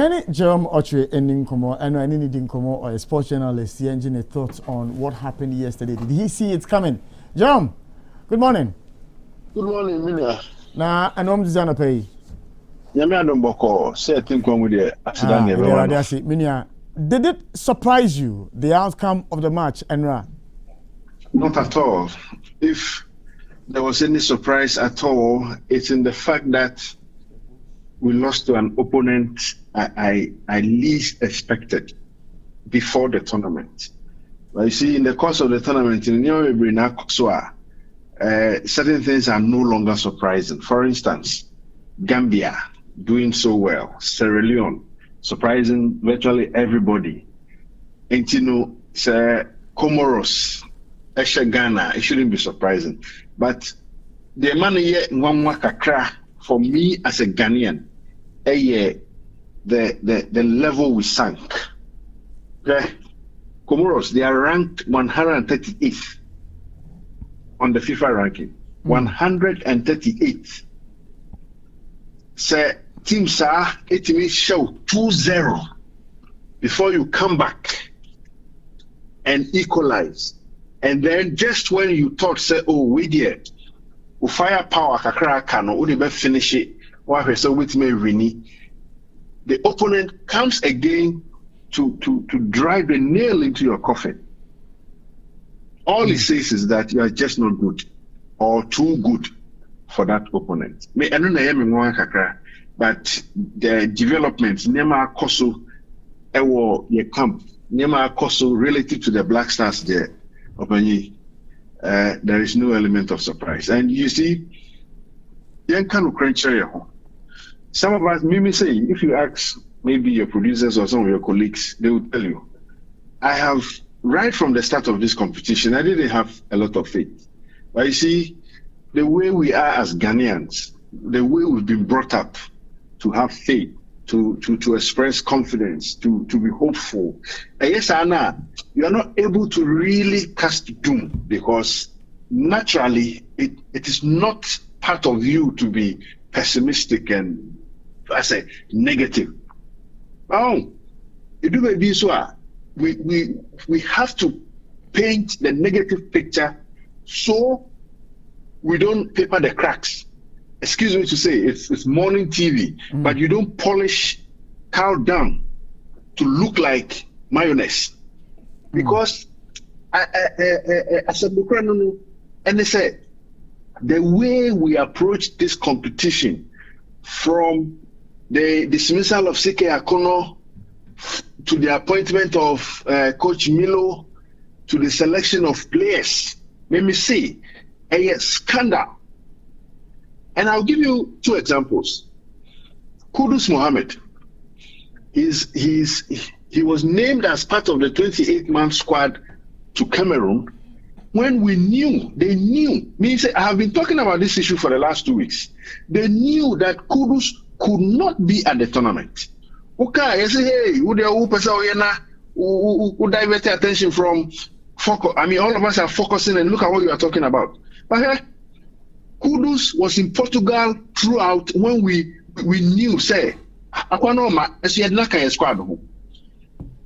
Any Jerome Ochre ending Komo, and any needing Komo or a sports journalist, he engine thoughts on what happened yesterday. Did he see it's coming? Jerome, good morning. Good morning, Minia. Nah, I know I'm Zana Pay. Yami Adomboko, say I think one with the accident. Minia, did it surprise you, the outcome of the match, Enra? Not at all. If there was any surprise at all, it's in the fact that we lost to an opponent I least expected before the tournament. But you see, in the course of the tournament, in certain things are no longer surprising. For instance, Gambia doing so well, Sierra Leone surprising virtually everybody. And Cmoros, Ghana, it shouldn't be surprising. But the money here in Kakra, for me as a Ghanaian, the level we sank. Okay? Cmoros, they are ranked 138th on the FIFA ranking. 138th. Say teams are it may show 2-0 before you come back and equalize. And then just when you thought, say, oh, we did, firepower kakra kano, we did finish it. Why so with me Rini? The opponent comes again to drive the nail into your coffin. All he says is that you are just not good or too good for that opponent. I don't know kakra, but the developments Nema Koso Ewo ye camp Nema Koso relative to the Black Stars there. There is no element of surprise. And you see, some of us, maybe say, if you ask maybe your producers or some of your colleagues, they will tell you, I have, right from the start of this competition, I didn't have a lot of faith. But you see, the way we are as Ghanaians, the way we've been brought up to have faith, to express confidence, to be hopeful. And yes, Anna, you are not able to really cast doom because naturally it is not part of you to be pessimistic and I say negative. Oh, it do be so. We have to paint the negative picture so we don't paper the cracks. Excuse me to say, it's morning TV, but you don't polish cow down to look like mayonnaise. Because as a and they said, the way we approach this competition from the dismissal of Sike Akono to the appointment of Coach Milo to the selection of players, let me see, a scandal. And I'll give you two examples. Kudus Mohammed, he was named as part of the 28-man squad to Cameroon when they knew, I have been talking about this issue for the last 2 weeks. They knew that Kudus could not be at the tournament. Okay, I say, hey, who divert attention from focus? I mean, all of us are focusing and look at what you are talking about. But Kudus was in Portugal throughout when we knew, say, Akwanoma, as you had not kind of squad.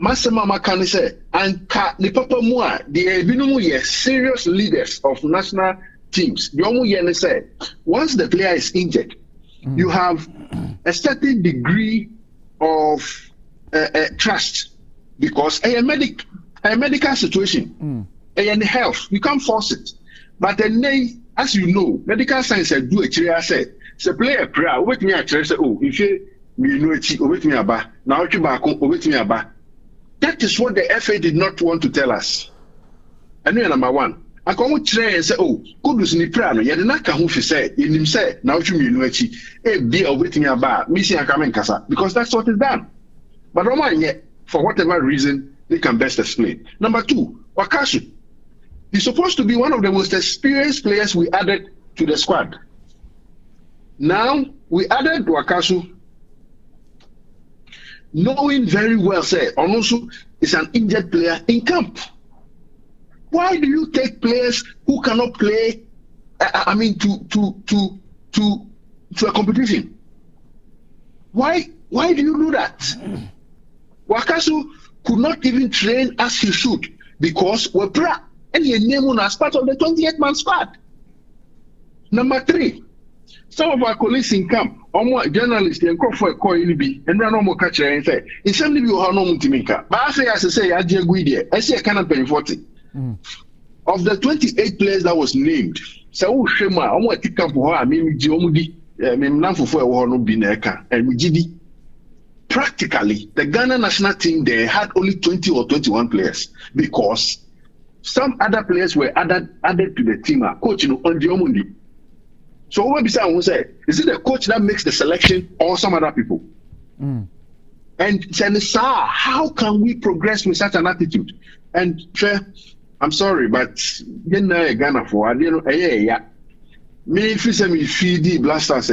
Masema Makani said, and the Papa Mua, the Ebinumu serious leaders of national teams. The Omu said, once the player is injured, you have a certain degree of trust because a medical situation, a health, you can't force it. But then, as you know, medical science do a chair said, so play a prayer, wait me a chair, say, oh, if you know it, wait me about, now you back, wait me about. That is what the FA did not want to tell us. And then number one, I come with chair and say, oh, Kudus ni prayer, no, you did not come who said, in him say, now you know it, be wait me about, missing a coming casa, because that's what is done. But Roman, yet, for whatever reason, they can best explain. Number two, Wakashi. He's supposed to be one of the most experienced players we added to the squad. Now, we added Wakasu, knowing very well, say, Onosu is an injured player in camp. Why do you take players who cannot play, to a competition? Why Why do you do that? Wakaso could not even train as he should because Webra and he named as part of the 28-man squad. Number 3, some of our colleagues in camp, journalists, and for a coin and run on more catcher and say, it's only you how no Mutimika. But I say, I dear Guidia, I see a can of 40. Of the 28 players that was named, so Shema, I want to come for her, maybe Giomudi, Namfu for a war no bineka, and Mujidi. Practically, the Ghana national team there had only 20 or 21 players because some other players were added to the team. Coach, on Diomundi. So what I will say, is it the coach that makes the selection or some other people? And Senesa, how can we progress with such an attitude? And I'm sorry, but Ghana for I don't know. Me if you say me feed blasters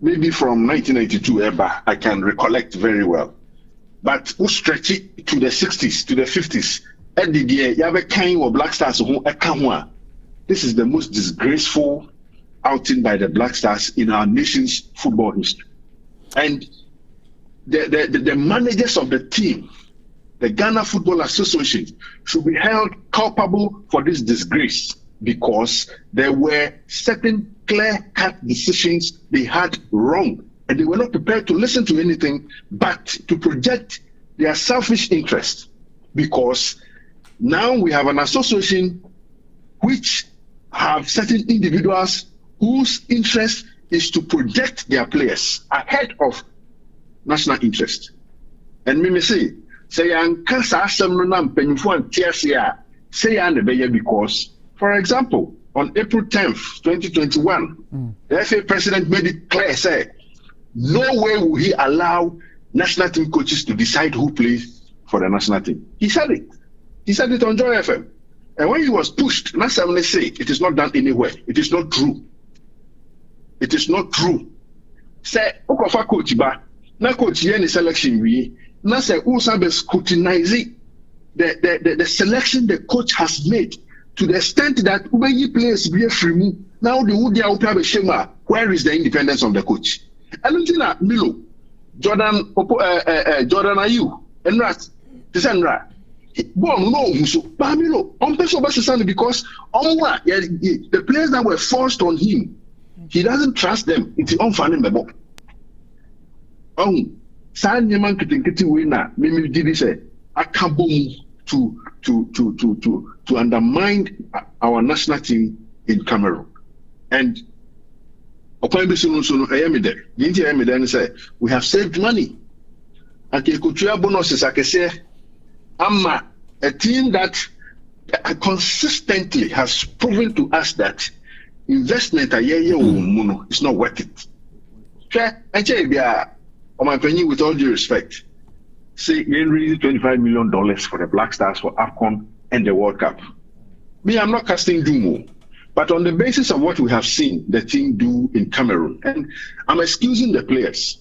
maybe from 1992 ever, I can recollect very well. But we stretch it to the 60s, to the 50s. And the year you have a kind of Black Stars who a this is the most disgraceful outing by the Black Stars in our nation's football history. And the managers of the team, the Ghana Football Association, should be held culpable for this disgrace because there were certain clear-cut decisions they had wrong, and they were not prepared to listen to anything but to project their selfish interest. Because now we have an association which have certain individuals whose interest is to project their players ahead of national interest. And me say because, for example, on April 10th, 2021, the FA president made it clear, say, no way will he allow national team coaches to decide who plays for the national team. He said it. He said it on Joy FM. And when he was pushed, Nasamne say it is not done anywhere. It is not true. It is not true. Say, Okofa coach ba, na coach yen selection we, na say usa be scrutinizing the selection the coach has made to the extent that Ubeyi players be free. Now the Udia Upa Shema, where is the independence of the coach? Alutina Milo, Jordan Ayu, and Rat, Tisandra. Bon, no, so Bamilo, on Peso Bassan because the players that were forced on him, he doesn't trust them. It's unfunny mebo. San Yaman Kitikiti winner, Mimi did say, I can't boom to undermine our national team in Cameroon. And upon say we have saved money. And Kikutua bonuses, I can say, a team that consistently has proven to us that investment is not worth it. With all due respect, say you raised $25 million for the Black Stars for AFCON and the World Cup. Me, I'm not casting doom, but on the basis of what we have seen the team do in Cameroon, and I'm excusing the players.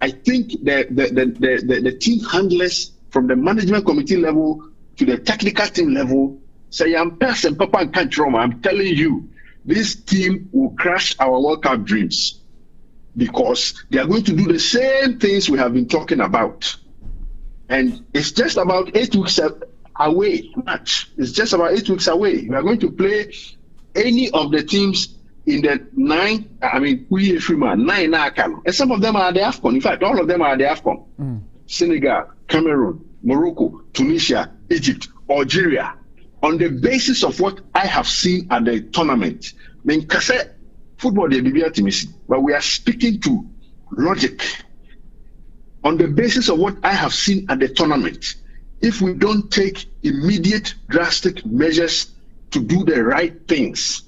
I think the team handlers from the management committee level to the technical team level say, I'm person, Papa and can't trauma. I'm telling you, this team will crush our World Cup dreams because they are going to do the same things we have been talking about. And it's just about 8 weeks away match. It's just about 8 weeks away. We are going to play any of the teams in the 9, and some of them are the AFCON. In fact, all of them are the AFCON. Senegal, Cameroon, Morocco, Tunisia, Egypt, Algeria. On the basis of what I have seen at the tournament, football but we are speaking to logic. On the basis of what I have seen at the tournament, if we don't take immediate drastic measures to do the right things,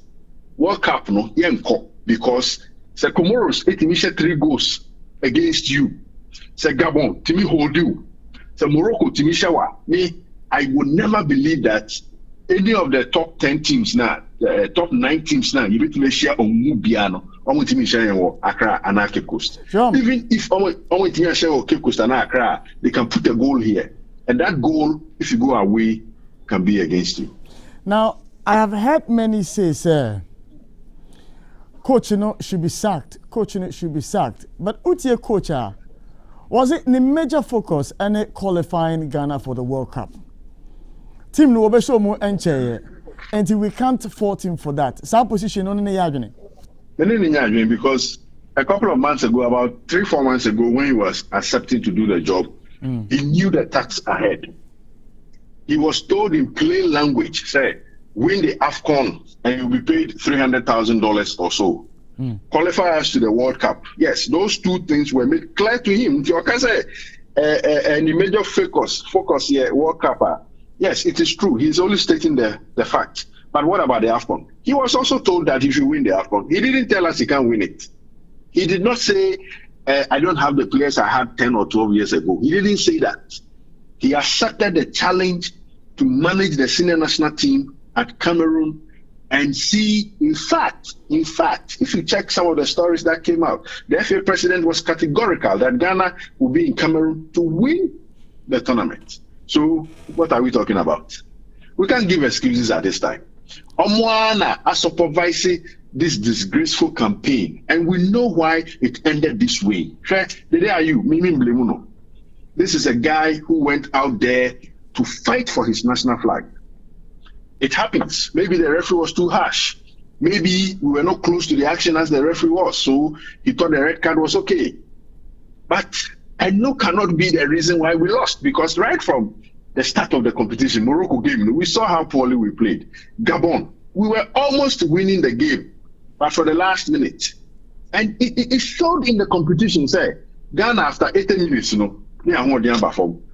World Cup no yenko, because the Cmoros 3 goals against you. Say Gabon, Timi hold you. Say Morocco, Timi Shawa. Me, I would never believe that any of the top 10 teams now, the top 9 teams now, you need to share on Mubiano, on with Timi Shawa, Accra, and Cape Coast. Sure. Even if on with Timi Shawa, Cape Coast, and Accra, they can put a goal here. And that goal, if you go away, can be against you. Now, I have heard many say, sir, coach should be sacked. But Utie coach, was it the major focus and qualifying Ghana for the World Cup? Team no be show mo enche until we can't fault him for that. Some position on the yadwene. Because a couple of months ago, about 3-4 months ago, when he was accepting to do the job, he knew the tax ahead. He was told in plain language, say, win the AFCON and you'll be paid $300,000 or so. Qualifiers to the World Cup. Yes, those two things were made clear to him. You can say, and the major focus here, World Cup. Yes, it is true. He's only stating the fact. But what about the AFCON? He was also told that he should win the AFCON. He didn't tell us he can't win it. He did not say, I don't have the players I had 10 or 12 years ago. He didn't say that. He accepted the challenge to manage the senior national team at Cameroon and see, in fact, if you check some of the stories that came out, the FA president was categorical that Ghana will be in Cameroon to win the tournament. So what are we talking about? We can't give excuses at this time. Omwana are supervising this disgraceful campaign, and we know why it ended this way. There are you, Mimi Blemuno. This is a guy who went out there to fight for his national flag. It happens. Maybe the referee was too harsh. Maybe we were not close to the action as the referee was, so he thought the red card was okay. But I know cannot be the reason why we lost, because right from the start of the competition, Morocco game, we saw how poorly we played. Gabon, we were almost winning the game, but for the last minute. And it showed in the competition, say, Ghana after 80 minutes,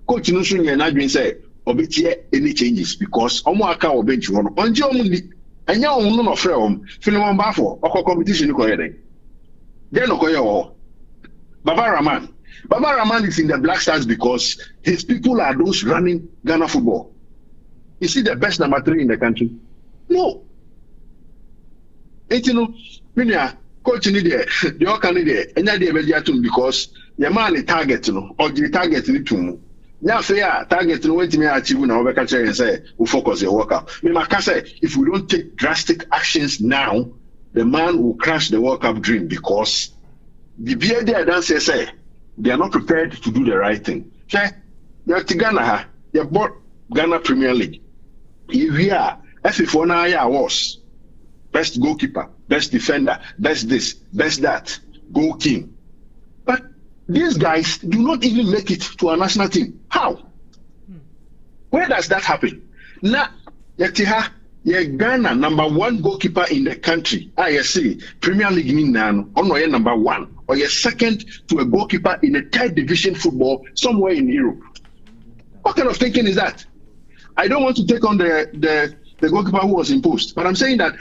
coach say, any changes because omo bench one onje omo anya omo no frɛ om film ba for competition ko yede then no koye Baba Rahman is in the Black Stars because his people are those running Ghana football. Is he the best number 3 in the country? No. Coach ni there the all can there enya dey be atum because the man target no or the target ni tum. Now fair target no wait me achieve na we catch and say we focus your work out. Me maka say if we don't take drastic actions now, the man will crash the World Cup dream because the beer there don't say they are not prepared to do the right thing. You're Ghana, you bought Ghana Premier League. Here, FF4 now was best goalkeeper, best defender, best this, best that, goal king. But these guys do not even make it to a national team. How? Where does that happen? Now, Ghana number 1 goalkeeper in the country. I see Premier League in number 1, or you're second to a goalkeeper in a 3rd division football somewhere in Europe. What kind of thinking is that? I don't want to take on the goalkeeper who was imposed, but I'm saying that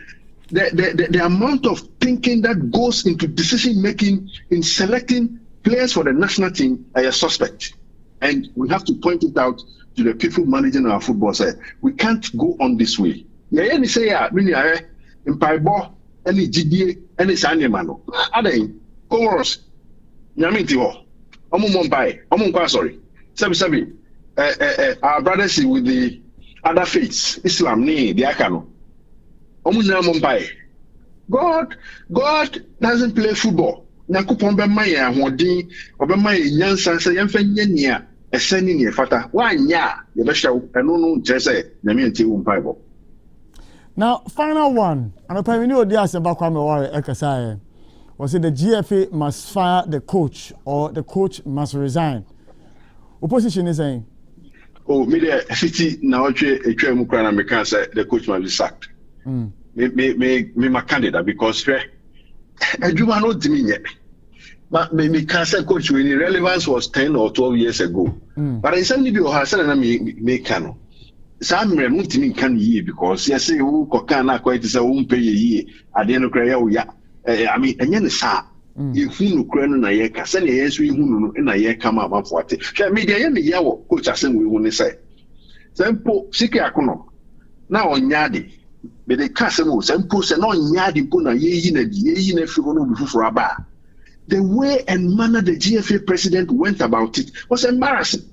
the amount of thinking that goes into decision making in selecting players for the national team are a suspect. And we have to point it out to the people managing our football side. We can't go on this way. Yeah, any say in Paibo, any GDA, any Sanimano. Ade, Cmoros, Yamintiwo, Mumbai, sorry. Sabi, our brothers with the other faiths, Islam, the Akano. Mumbai. God doesn't play football. Nyakupon be maye ahoden obemaye nyansa se yemfa nyania esani ne fata wanya ye be hyew eno no nkyese nyame ntie wo mpaibo. Now final one anopa ni odi aseba kwa me ware ekasa was it the GFA must fire the coach or the coach must resign. Opposition is saying me the city na otwe etwa mu kra na me kan say the coach must be sacked. Me my candidate because adwuma no dimi nye. But me can say coach when relevance was 10 or 12 years ago. But in some video has said na me can. Some remotely can ye because yes say who kokana quite say who pay ye at the end of ya. I mean enye sa ihu no kra no na ye ka say na yesu ihu no na ye kama amafoate. Hwe me dey me ya wo coach asem we hu ne say. Sempo sike akono na onyade be the casemo sempo se na onyade po na ye na fi ho no bi fufuro aba. The way and manner the GFA president went about it was embarrassing.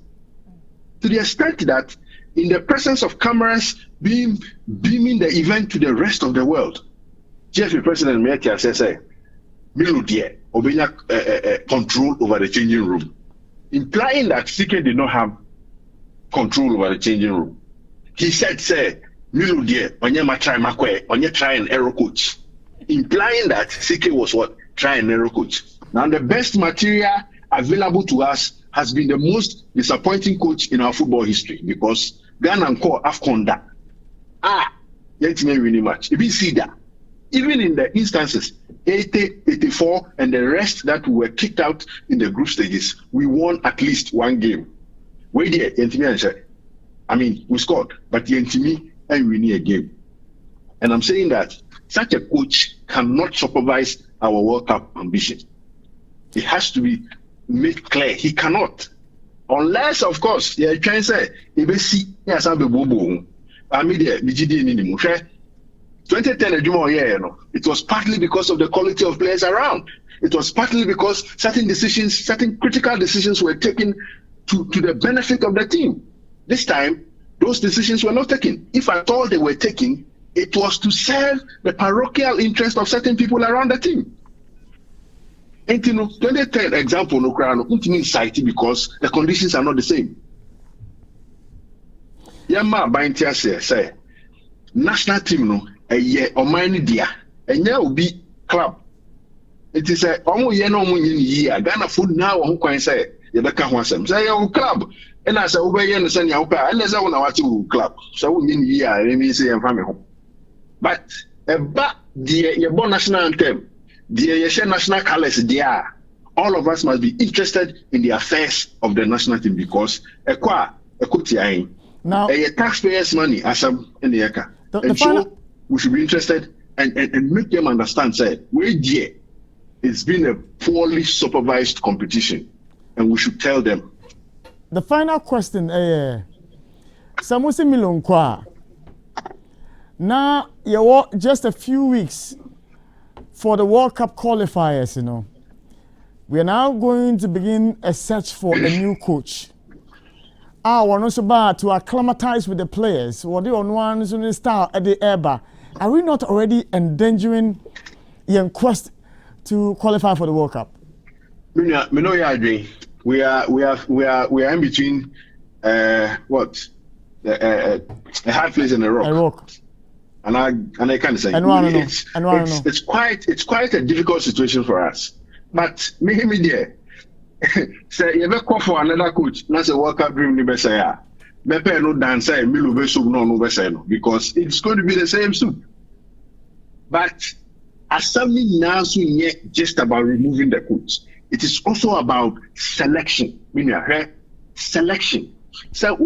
To the extent that in the presence of cameras beaming the event to the rest of the world, GFA president Metia says, Milo dear, obenya control over the changing room, implying that CK did not have control over the changing room. He said, "Say, Milo dear, onye ma try makwe, onye try and error coach," implying that CK was what try and error coach. Now the best material available to us has been the most disappointing coach in our football history because Ghana and Core AFCON that. Yet me really much. If you see that, even in the instances 80, 84, and the rest that were kicked out in the group stages, we won at least one game. Wait there, I mean, we scored, but Yentimi and we need a game. And I'm saying that such a coach cannot supervise our World Cup ambition. It has to be made clear. He cannot. Unless, of course, you can say, I mean, 2010, it was partly because of the quality of players around. It was partly because certain critical decisions were taken to the benefit of the team. This time, those decisions were not taken. If at all they were taken, it was to serve the parochial interest of certain people around the team. And 2010 example, no society because the conditions are not the same. Yama Baintia say national team no a year or mine dia and ya will be club. It is a almost year no year. Ghana food now who can say Yabeka Wansam. Say your club. And as I obey and send your pair, unless I want to watch you club. So we mean year, let me say I'm family home. But your born national anthem, your national colors, dear. All of us must be interested in the affairs of the national team because now taxpayers' money as in the eka. And so we should be interested and make them understand say it's been a poorly supervised competition and we should tell them. The final question, Samusi Milonkwa. Now you're just a few weeks for the World Cup qualifiers, you know. We are now going to begin a search for a new coach. We're also about to acclimatize with the players. What do you want to start at the EBA? Are we not already endangering the quest to qualify for the World Cup? We are in between a hard place and a rock. A rock. And I can't say it's quite a difficult situation for us. But me there. Say you ever call for another coach, that's a World Cup dream ni be say ya. Me pay no dance Milu be soup no be say no because it's going to be the same soup. But as something now so just about removing the coach. It is also about selection. Selection. So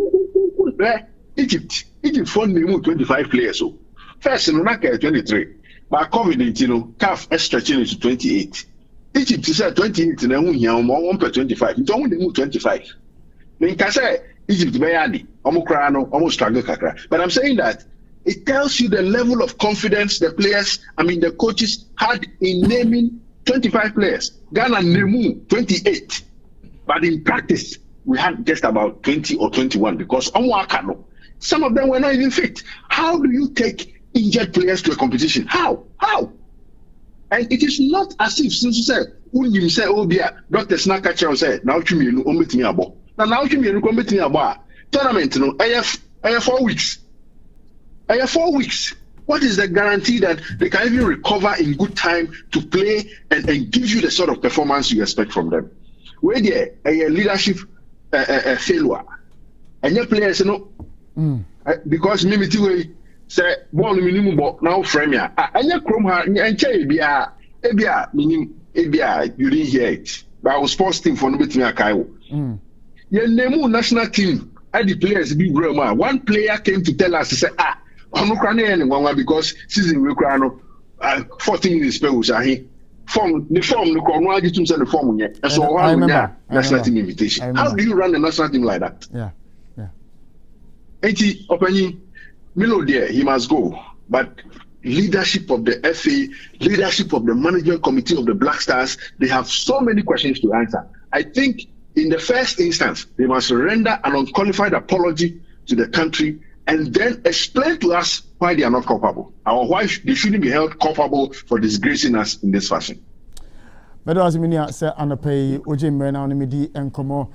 Egypt funded 25 players. So first in 23, but COVID, CAF is stretching it to 28. Egypt said 28 and then 1 per 25. It's only 25. Then can say Egypt bayadi, almost struggle kakra. But I'm saying that it tells you the level of confidence the players, the coaches had in naming 25 players. Ghana nemu 28. But in practice, we had just about 20 or 21 because some of them were not even fit. How do you take injured players to a competition? How? And it is not as if since you said, when you say, oh, dear, Dr. Snakacher said, now to me, no, now to me, tournament, I have 4 weeks. I have 4 weeks. What is the guarantee that they can even recover in good time to play and give you the sort of performance you expect from them? Where there a leadership failure, and your players, because Mimiti say ball minimum now frame ya. And your chrome and say ebia you didn't hear it. But I was sports team for nobody to Kaiwo. Your name national team and the players be Roma. One player came to tell us to say because season we 14 minutes spell was form the form yet. And so national team invitation. How do you run a national team like that? Yeah. 80 opinion Milo there, he must go. But leadership of the FA, leadership of the management committee of the Black Stars, they have so many questions to answer. I think in the first instance, they must render an unqualified apology to the country and then explain to us why they are not culpable or why they shouldn't be held culpable for disgracing us in this fashion. But as many say anapay, Ojim Mena on the midi and Como.